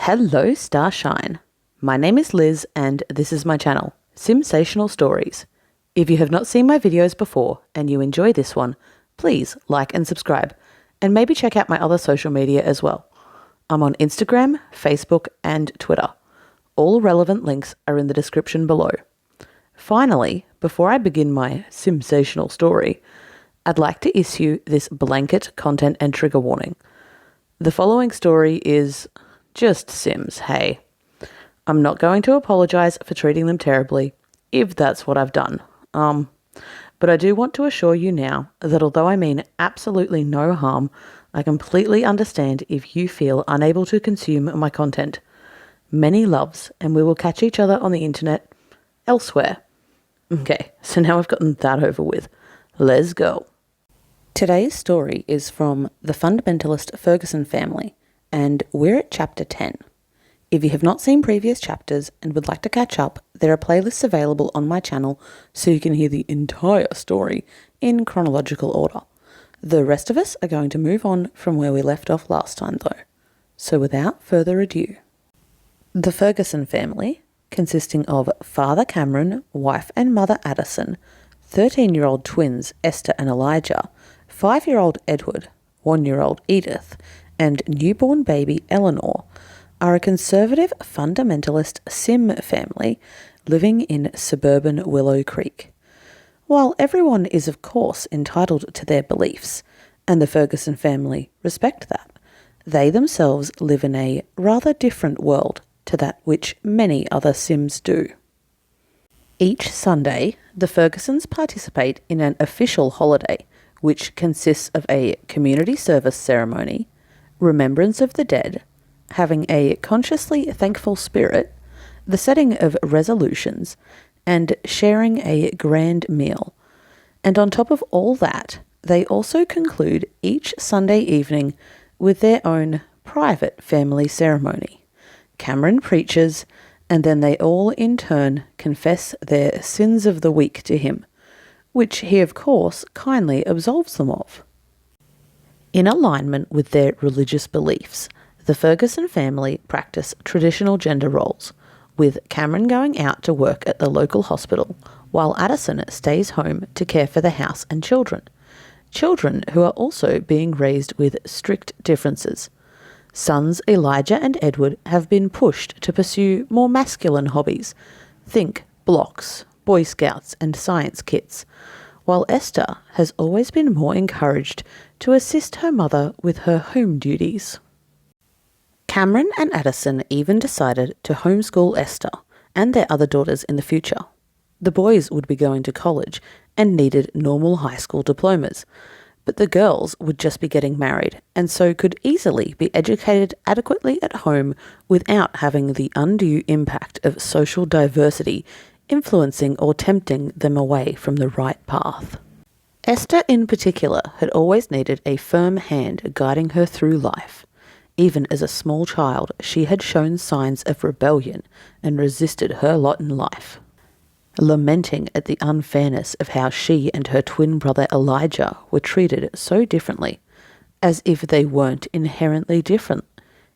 Hello, Starshine. My name is Liz and this is my channel, Simsational Stories. If you have not seen my videos before and you enjoy this one, please like and subscribe, and maybe check out my other social media as well. I'm on Instagram, Facebook and Twitter. All relevant links are in the description below. Finally, before I begin my Simsational story, I'd like to issue this blanket content and trigger warning. The following story is just Sims, hey. I'm not going to apologise for treating them terribly, if that's what I've done. But I do want to assure you now that although I mean absolutely no harm, I completely understand if you feel unable to consume my content. Many loves, and we will catch each other on the internet elsewhere. Okay, so now I've gotten that over with. Let's go. Today's story is from the Fundamentalist Ferguson family, and we're at chapter 10. If you have not seen previous chapters and would like to catch up, there are playlists available on my channel so you can hear the entire story in chronological order. The rest of us are going to move on from where we left off last time though. So without further ado. The Ferguson family, consisting of Father Cameron, wife and mother Addison, 13-year-old twins Esther and Elijah, 5-year-old Edward, 1-year-old Edith, and newborn baby Eleanor, are a conservative fundamentalist Sim family living in suburban Willow Creek. While everyone is of course entitled to their beliefs, and the Ferguson family respect that, they themselves live in a rather different world to that which many other Sims do. Each Sunday, the Fergusons participate in an official holiday, which consists of a community service ceremony, remembrance of the dead, having a consciously thankful spirit, the setting of resolutions, and sharing a grand meal. And on top of all that, they also conclude each Sunday evening with their own private family ceremony. Cameron preaches, and then they all in turn confess their sins of the week to him, which he of course kindly absolves them of. In alignment with their religious beliefs, the Ferguson family practice traditional gender roles, with Cameron going out to work at the local hospital while Addison stays home to care for the house and children. Children who are also being raised with strict differences. Sons Elijah and Edward have been pushed to pursue more masculine hobbies. Think blocks, Boy Scouts and science kits, while Esther has always been more encouraged to assist her mother with her home duties. Cameron and Addison even decided to homeschool Esther and their other daughters in the future. The boys would be going to college and needed normal high school diplomas, but the girls would just be getting married and so could easily be educated adequately at home without having the undue impact of social diversity influencing or tempting them away from the right path. Esther in particular had always needed a firm hand guiding her through life. Even as a small child, she had shown signs of rebellion and resisted her lot in life, lamenting at the unfairness of how she and her twin brother Elijah were treated so differently, as if they weren't inherently different.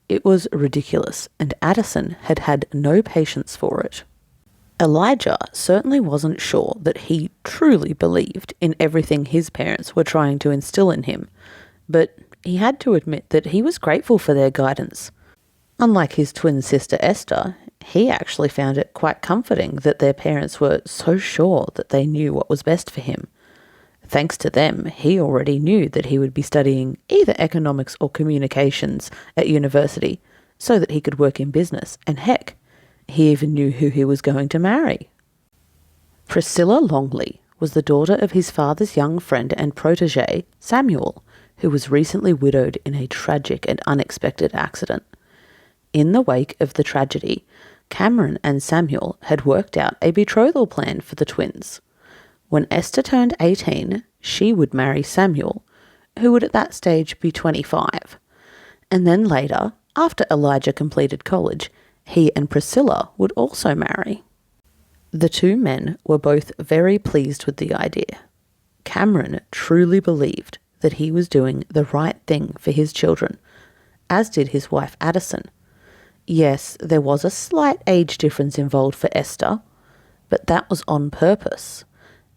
It was ridiculous, and Addison had had no patience for it. Elijah certainly wasn't sure that he truly believed in everything his parents were trying to instill in him, but he had to admit that he was grateful for their guidance. Unlike his twin sister Esther, he actually found it quite comforting that their parents were so sure that they knew what was best for him. Thanks to them, he already knew that he would be studying either economics or communications at university so that he could work in business, and heck, he even knew who he was going to marry. Priscilla Longley was the daughter of his father's young friend and protege, Samuel, who was recently widowed in a tragic and unexpected accident. In the wake of the tragedy, Cameron and Samuel had worked out a betrothal plan for the twins. When Esther turned 18, she would marry Samuel, who would at that stage be 25. And then later, after Elijah completed college, he and Priscilla would also marry. The two men were both very pleased with the idea. Cameron truly believed that he was doing the right thing for his children, as did his wife Addison. Yes, there was a slight age difference involved for Esther, but that was on purpose.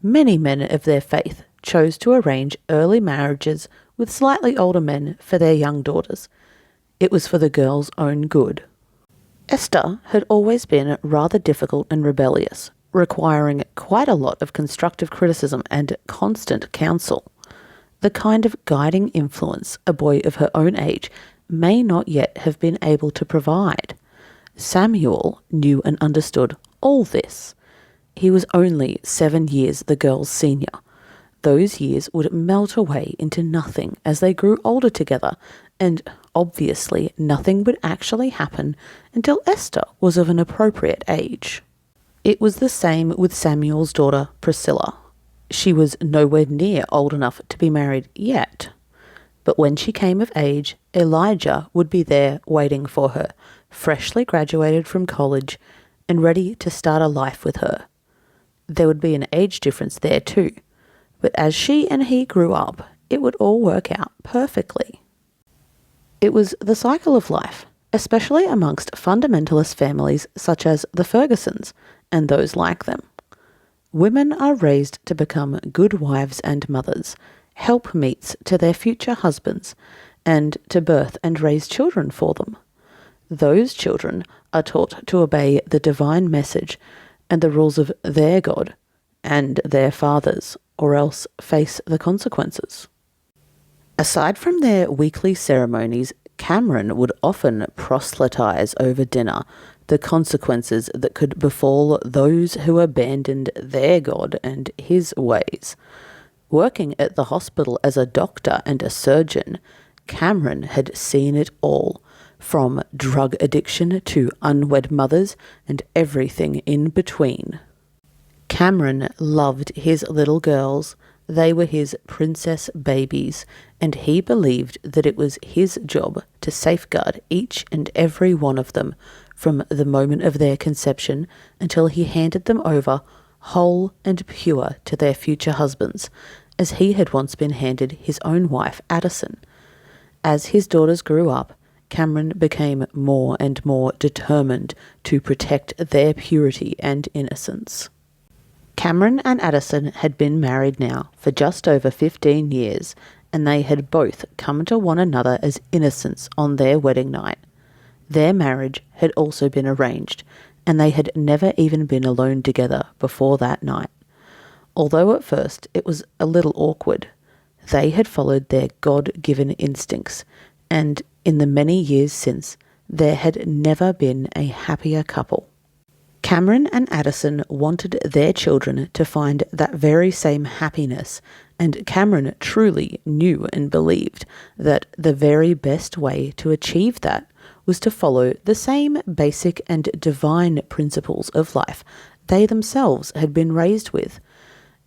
Many men of their faith chose to arrange early marriages with slightly older men for their young daughters. It was for the girls' own good. Esther had always been rather difficult and rebellious, requiring quite a lot of constructive criticism and constant counsel. The kind of guiding influence a boy of her own age may not yet have been able to provide. Samuel knew and understood all this. He was only 7 years the girl's senior. Those years would melt away into nothing as they grew older together, and obviously nothing would actually happen until Esther was of an appropriate age. It was the same with Samuel's daughter, Priscilla. She was nowhere near old enough to be married yet. But when she came of age, Elijah would be there waiting for her, freshly graduated from college and ready to start a life with her. There would be an age difference there too, but as she and he grew up, it would all work out perfectly. It was the cycle of life, especially amongst fundamentalist families such as the Fergusons and those like them. Women are raised to become good wives and mothers, helpmeets to their future husbands, and to birth and raise children for them. Those children are taught to obey the divine message and the rules of their God and their fathers, or else face the consequences. Aside from their weekly ceremonies, Cameron would often proselytize over dinner the consequences that could befall those who abandoned their God and his ways. Working at the hospital as a doctor and a surgeon, Cameron had seen it all, from drug addiction to unwed mothers and everything in between. Cameron loved his little girls. They were his princess babies, and he believed that it was his job to safeguard each and every one of them from the moment of their conception until he handed them over whole and pure to their future husbands, as he had once been handed his own wife, Addison. As his daughters grew up, Cameron became more and more determined to protect their purity and innocence. Cameron and Addison had been married now for just over 15 years, and they had both come to one another as innocents on their wedding night. Their marriage had also been arranged, and they had never even been alone together before that night. Although at first it was a little awkward, they had followed their God-given instincts, and in the many years since, there had never been a happier couple. Cameron and Addison wanted their children to find that very same happiness, and Cameron truly knew and believed that the very best way to achieve that was to follow the same basic and divine principles of life they themselves had been raised with.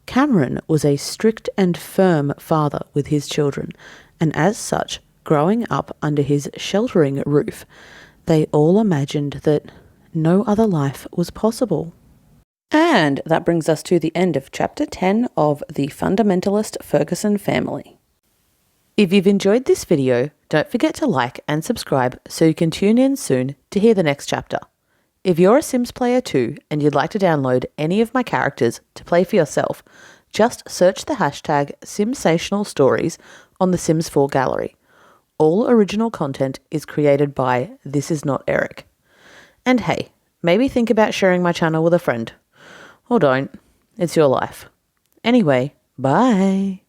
Cameron was a strict and firm father with his children, and as such, growing up under his sheltering roof, they all imagined that no other life was possible. And that brings us to the end of Chapter 10 of the Fundamentalist Ferguson family. If you've enjoyed this video, don't forget to like and subscribe so you can tune in soon to hear the next chapter. If you're a Sims player too and you'd like to download any of my characters to play for yourself, just search the hashtag Simsational Stories on the Sims 4 gallery. All original content is created by This Is Not Eric. And hey, maybe think about sharing my channel with a friend. Or don't. It's your life. Anyway, bye.